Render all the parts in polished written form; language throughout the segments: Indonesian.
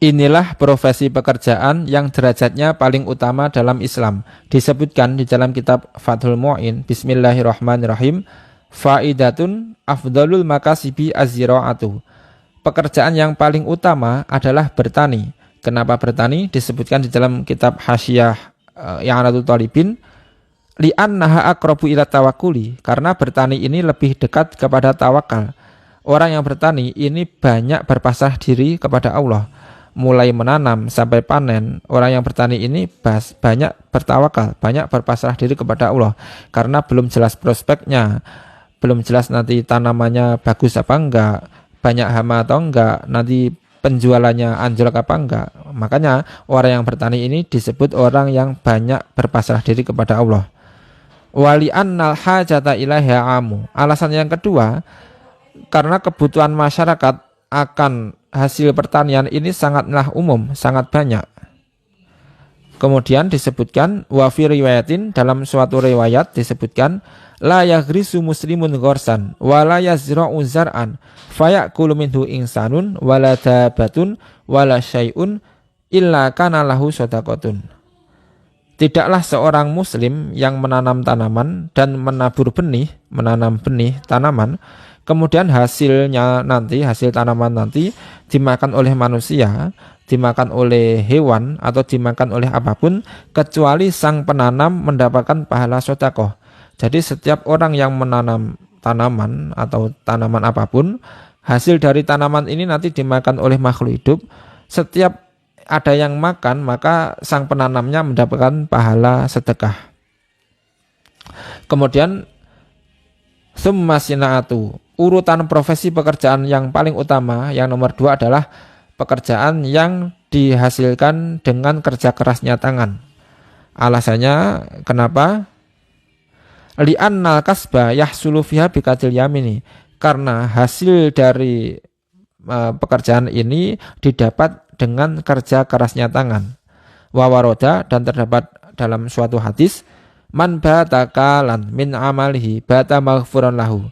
Inilah profesi pekerjaan yang derajatnya paling utama dalam Islam. Disebutkan di dalam kitab Fathul Mu'in, Bismillahirrahmanirrahim, faidatun afdalul makasibi az-zira'atu. Pekerjaan yang paling utama adalah bertani. Kenapa bertani? Disebutkan di dalam kitab Hasyiyah I'anatul Talibin, li'annaha aqrabu ila tawakkuli, karena bertani ini lebih dekat kepada tawakal. Orang yang bertani ini banyak berpasrah diri kepada Allah. Mulai menanam sampai panen, orang yang bertani ini banyak bertawakal, banyak berpasrah diri kepada Allah. Karena belum jelas prospeknya, belum jelas nanti tanamannya bagus apa enggak, banyak hama atau enggak, nanti penjualannya anjlok apa enggak. Makanya orang yang bertani ini disebut orang yang banyak berpasrah diri kepada Allah. Wali annal hajata ilaiha amu. Alasan yang kedua, karena kebutuhan masyarakat akan hasil pertanian ini sangatlah umum, sangat banyak. Kemudian disebutkan wa fi riwayatin, dalam suatu riwayat disebutkan la yaghrisu muslimun ghorsan wa la yazra'u zar'an fayakulu minhu insanun wala dabatun wala syai'un illa kana lahu shadaqatun. Tidaklah seorang muslim yang menanam tanaman dan menabur benih, menanam benih tanaman, kemudian hasilnya nanti, hasil tanaman nanti dimakan oleh manusia, dimakan oleh hewan, atau dimakan oleh apapun, kecuali sang penanam mendapatkan pahala sedekah. Jadi setiap orang yang menanam tanaman atau tanaman apapun, hasil dari tanaman ini nanti dimakan oleh makhluk hidup. Setiap ada yang makan, maka sang penanamnya mendapatkan pahala sedekah. Kemudian summa sina'atu, urutan profesi pekerjaan yang paling utama, yang nomor 2 adalah pekerjaan yang dihasilkan dengan kerja kerasnya tangan. Alasannya kenapa? Li'annal kasba yahsulu fiha bikadil yamini, karena hasil dari pekerjaan ini didapat dengan kerja kerasnya tangan. Wawaroda, dan terdapat dalam suatu hadis, man bata kalan min amalihi bata maghfuran lahu.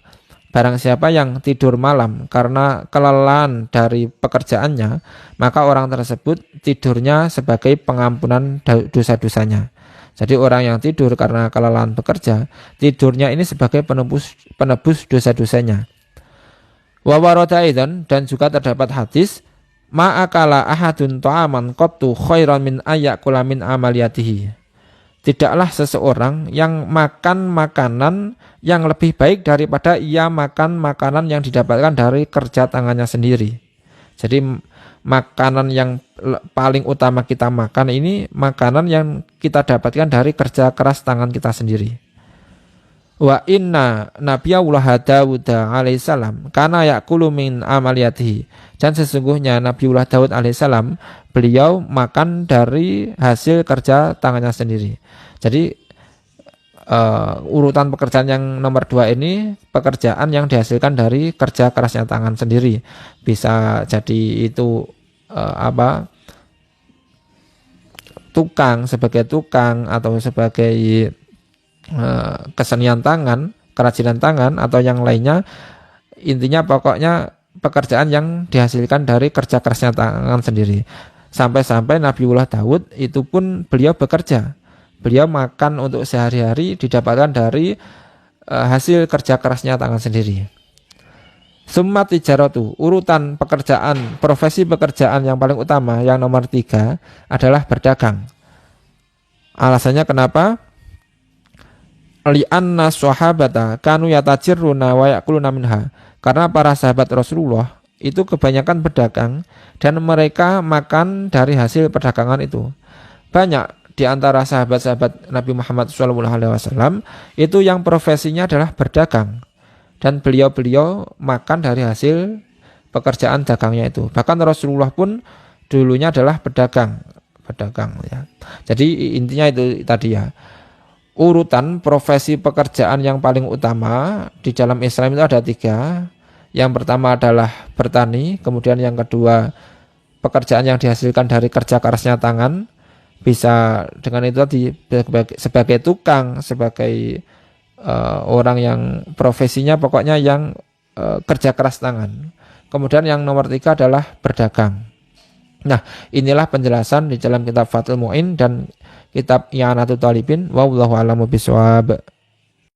Barang siapa yang tidur malam karena kelelahan dari pekerjaannya, maka orang tersebut tidurnya sebagai pengampunan dosa-dosanya. Jadi orang yang tidur karena kelelahan bekerja, tidurnya ini sebagai penebus dosa-dosanya. Wa warada aidan, dan juga terdapat hadis, ma'akala ahadun ta'aman qattu khairan min ayyakula min amaliyatihi. Tidaklah seseorang yang makan makanan yang lebih baik daripada ia makan makanan yang didapatkan dari kerja tangannya sendiri. Jadi makanan yang paling utama kita makan ini makanan yang kita dapatkan dari kerja keras tangan kita sendiri. Wa inna nabiyullah Dawud alaihissalam kana yakulu min amaliyatihi, dan sesungguhnya Nabiullah Daud alaihissalam beliau makan dari hasil kerja tangannya sendiri. Jadi urutan pekerjaan yang nomor 2 ini pekerjaan yang dihasilkan dari kerja kerasnya tangan sendiri. Bisa jadi itu tukang, sebagai tukang, atau sebagai kesenian tangan, kerajinan tangan, atau yang lainnya. Intinya pokoknya pekerjaan yang dihasilkan dari kerja kerasnya tangan sendiri. Sampai-sampai Nabiullah Daud itu pun beliau bekerja, beliau makan untuk sehari-hari didapatkan dari hasil kerja kerasnya tangan sendiri. Summa tijaratu, urutan pekerjaan, profesi pekerjaan yang paling utama, yang nomor 3 adalah berdagang. Alasannya kenapa? Li'anna sahabata kanu yatajirruna wa yakuluna minha, karena para sahabat Rasulullah itu kebanyakan berdagang dan mereka makan dari hasil perdagangan itu. Banyak di antara sahabat-sahabat Nabi Muhammad SAW itu yang profesinya adalah berdagang, dan beliau-beliau makan dari hasil pekerjaan dagangnya itu. Bahkan Rasulullah pun dulunya adalah pedagang ya. Jadi intinya itu tadi ya. Urutan profesi pekerjaan yang paling utama di dalam Islam itu ada 3. Yang pertama adalah bertani, kemudian yang kedua pekerjaan yang dihasilkan dari kerja kerasnya tangan, bisa dengan itu tadi sebagai tukang, sebagai orang yang profesinya pokoknya yang kerja keras tangan. Kemudian yang nomor 3 adalah berdagang. Nah, inilah penjelasan di dalam kitab Fathul Mu'in dan kitab I'anatul Talibin. Wallahu a'lamu bishawab.